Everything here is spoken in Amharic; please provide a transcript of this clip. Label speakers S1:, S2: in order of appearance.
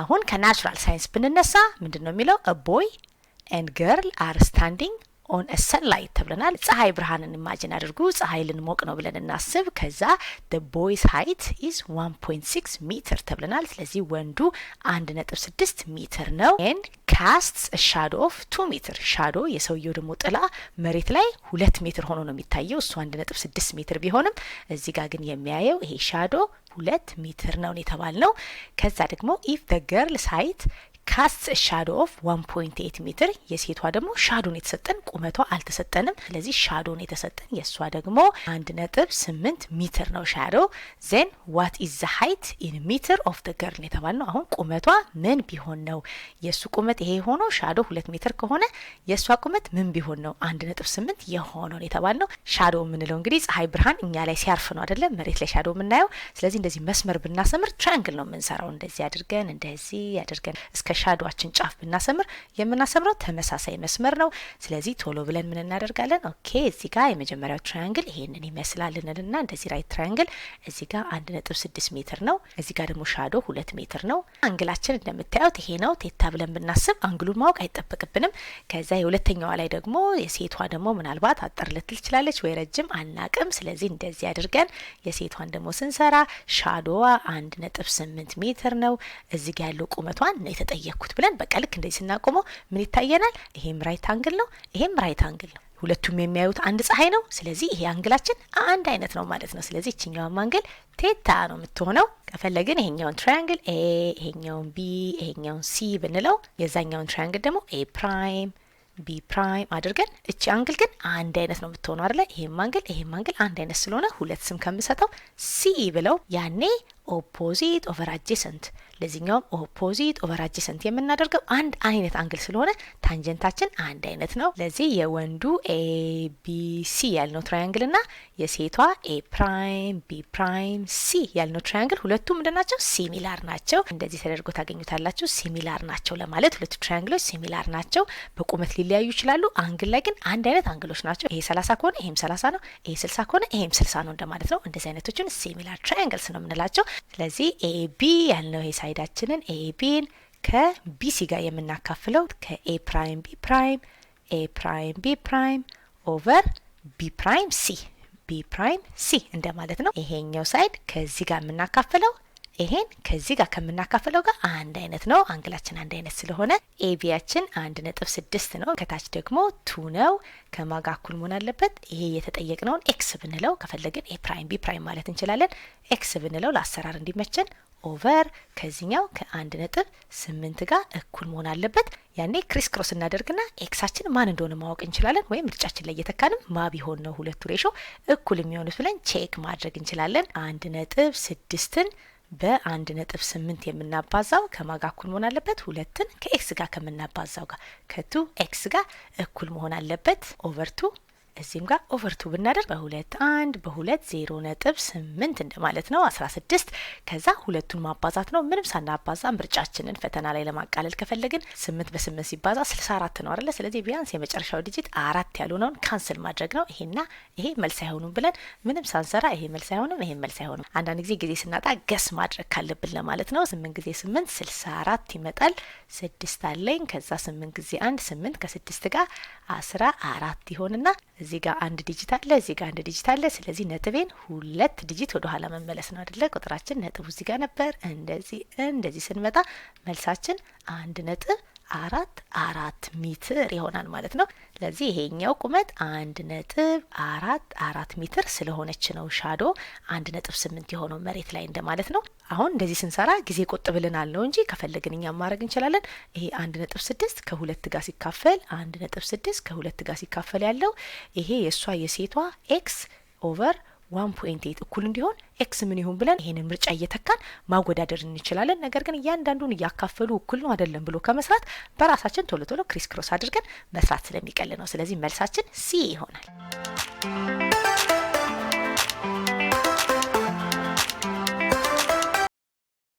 S1: አሁን ከናቹራል ሳይንስ ብንነሳ ምንድነው የሚለው a boy and girl are standing on a sunlight ተብለናል። ፀሐይ ብርሃንን ኢማጂን አድርጉ። ፀሐይ ልንሞቅ ነው ብለን እናስብ። ከዛ the boy's height is 1.6 ሜትር ተብለናል። ስለዚህ ወንዱ 1.6 ሜትር ነው and casts a shadow of 2 ሜትር። shadow የሰውየው ደግሞ ጥላ መሬት ላይ 2 ሜትር ሆኖ ነው የሚታየው። እሱ 1.6 ሜትር ቢሆንም እዚህ ጋር ግን የሚያየው ይሄ shadow 2 ሜትር ነው የተባልነው። ከዛ ደግሞ if the girl's height casts a shadow of 1.8 ሜትር የሴቷ ደግሞ ሻዶን የተሰጠን ቁመቷ አልተሰጠንም። ስለዚህ ሻዶን የተሰጠን የሷ ደግሞ 1.8 ሜትር ነው ሻዶ። then what is the height in meter of the girl የተባልነው አሁን ቁመቷ ምን ቢሆን ነው? የሱ ቁመት ይሄ ሆኖ ሻዶ 2 ሜትር ከሆነ የሷ ቁመት ምን ቢሆን ነው 1.8 የሆነው የተባልነው። ሻዶ የምንለው እንግዲህ ፀሐይ ብርሃን እኛ ላይ ሲያርፍ ነው አይደለ? መሬት ላይ ሻዶ የምናየው። ስለዚህ እንደዚህ መስመር ብናሰምር ትራያንግል ነው የምንሰራው። እንደዚህ አድርገን እንደዚህ አድርገን እስከ ሻዶአችን ጫፍ ብናሰምር የምናሰምረው ተመሳሳይ መስመር ነው። ስለዚህ ቶሎ ብለን ምን እናደርጋለን? ኦኬ እዚህ ጋር የመጀመሪያው ትራያንግል ይሄንን ይመስላል እንልና እንደዚህ ራይት ትራያንግል እዚህ ጋር 1.6 ሜትር ነው። እዚህ ጋር ደግሞ ሻዶ 2 ሜትር ነው። አንግላችን እንደምታዩት ይሄ ነው። ቴታ ብለን ብናስብ አንግሉን ማወቅ አይጠበቅብንም። ከዛ የሁለተኛዋ ላይ ደግሞ የሴቷ ደግሞ ምናልባት አጠር ልትል ትችላለች ወይ ረጅም አናቅም። ስለዚህ እንደዚህ አድርገን የሴቷን ደግሞ ስንሰራ ሻዶዋ 1.8 ሜትር ነው። እዚህ ጋር ያለው ቁመቷን ነው የተጠየቁት ብለን በቃ ልክ እንደዚህ ስናቆመው ምን ይታየናል? ይሄም ራይት አንግል ነው፣ ይሄም ራይት አንግል ነው። ሁለቱም የሚያዩት አንድ ፀሐይ ነው። ስለዚህ ይሄ አንግላችን አንድ አይነት ነው ማለት ነው። ስለዚህ እቺኛው አንግል ቴታ ነው የምትሆነው። ከፈለግን ይሄኛውን ትራያንግል ኤ፣ ይሄኛውን ቢ፣ ይሄኛውን ሲ ብንለው የዛኛውን ትራያንግል ደግሞ ኤ ፕራይም ቢ ፕራይም አድርገን እቺ አንግል ግን አንድ አይነት ነው የምትሆነው አይደለ? ይሄም አንግል አንድ አይነት ስለሆነ ሁለት ስም ከምሰጠው ሲ ብለው ያኔ ኦፖዚት ኦቨር አጀሰንት ለዚህኛውም ኦፖዚት ኦቨር አጀሰንት የምናደርገው አንድ አይነት አንግል ስለሆነ ታንጀንታችን አንድ አይነት ነው። ለዚህ የወንዱ ኤ ቢ ሲ ያልነው ትራያንግል እና የሴቷ ኤ ፕራይም ቢ ፕራይም ሲ ያልነው ትራያንግል ሁለቱም ምንድናቸው? ሲሚላር ናቸው። እንደዚህ ተደርጎ ታገኙታላችሁ። ሲሚላር ናቸው ለማለት ሁለቱ ትራያንግሎች ሲሚላር ናቸው። በቁመት ሊለያዩ ይችላሉ። አንግል ላይ ግን አንድ አይነት አንግሎች ናቸው። ይሄ 30 ከሆነ ይሄም 30 ነው። ይሄ 60 ከሆነ ይሄም 60 ነው እንደማለት ነው። እንደዚህ አይነቶችን ሲሚላር ትራያንግልስ ነው የምንላቸው። ስለዚህ ኤቢ ያልነው ይሄ ሳይዳችንን ኤቢን ከቢሲ ጋር የምናካፍለው ከኤ ፕራይም ቢ ፕራይም ኤ ፕራይም ቢ ፕራይም ኦቨር ቢ ፕራይም ሲ ቢ ፕራይም ሲ እንደማለት ነው። ይሄኛው ሳይድ ከዚህ ጋር የምናካፍለው ይሄን ከዚህ ጋር ከምናካፍለው ጋር አንድ አይነት ነው። አንግላችን አንድ አይነት ስለሆነ ኤቢያችን 1.6 ነው። ከታች ደግሞ 2 ነው። ከማጋ እኩል መሆን አለበት። ይሄ የተጠየቅነውን ኤክስ ብንለው ከፈለግን ኤ ፕራይም ቢ ፕራይም ማለት እንችላለን። ኤክስ ብንለው ለአሰራር እንዲመቸን ኦቨር ከዚህኛው ከ1.8 ጋር እኩል መሆን አለበት። ያኔ ክሪስ ክሮስ እናደርግና ኤክሳችን ማን እንደሆነ ማወቅ እንችላለን። ወይም ምርጫችን ላይ እየተካንም ማ ቢሆን ነው ሁለቱ ሬሾ እኩል የሚሆኑት ብለን ቼክ ማድረግ እንችላለን። 1.6ን በ1.8 የምናባዛው ከማጋ እኩል መሆን አለበት። ሁለትን ከኤክስ ጋር ከምናባዛው ጋር ከቱ ኤክስ ጋር እኩል መሆን አለበት ኦቨር 2 እዚህም ጋር ኦቨር 2 ብናደርግ በ2 0.8 እንደማለት ነው 16። ከዛ ሁለቱን ማባዛት ነው ምንም ሳናባዛ ምርጫችንን ፈተና ላይ ለማቃለል ከፈለግን 8 በ8 ሲባዛ 64 ነው አይደለ? ስለዚህ ቢያንስ የመጨረሻው ዲጂት 4 ያልሆነውን ካንስል ማድረግ ነው። ይሄና ይሄ መልስ አይሆኑም ብለን ምንም ሳንሰራ ይሄ መልስ አይሆንም ይሄ መልስ አይሆንም። አንዳንድ ጊዜ ስናጣ ገስ ማድረግ ካለብን ለማለት ነው። 8 ጊዜ 8 64 ይመጣል። 6 አለኝ ከዛ 8 ጊዜ 1 8 ከ6 ጋር 14 ይሆንና እዚህ ጋር አንድ ዲጂት አለ፣ እዚህ ጋር አንድ ዲጂት አለ። ስለዚህ ነጥቤን 2 ዲጂት ወደ ኋላ መመለስ ነው አይደለ? ቁጥራችን ነጥቡ እዚህ ጋር ነበር። እንደዚህ ስንመጣ መልሳችን 1.44 ሜትር ይሆናል ማለት ነው። ስለዚህ ይሄኛው ቁመት 1.44 ሜትር ስለሆነች ነው ሻዶ 1.8 የሆነው መሬት ላይ እንደማለት ነው። አሁን እንደዚህ ስንሰራ ጊዜ ቆጥብልናል ነው እንጂ ከፈለግን እኛ ማድረግ እንችላለን። ይሄ 1.6 ከ2 ጋር ሲካፈል 1.6 ከ2 ጋር ሲካፈል ያለው ይሄ የሷ የሴቷ ኤክስ ኦቨር 1.8 እኩል እንዲሆን ኤክስ ምን ይሁን ብለን ይሄንን ምርጫ እየተካን ማወዳደር እንችላለን። ነገር ግን እያንዳንዱን እያካፈሉ እኩል ነው አይደለም ብሎ ከመስራት በራሳችን ቶሎ ቶሎ ክሪስ ክሮስ አድርገን መስራት ስለሚቀል ነው። ስለዚህ መልሳችን ሲ ይሆናል።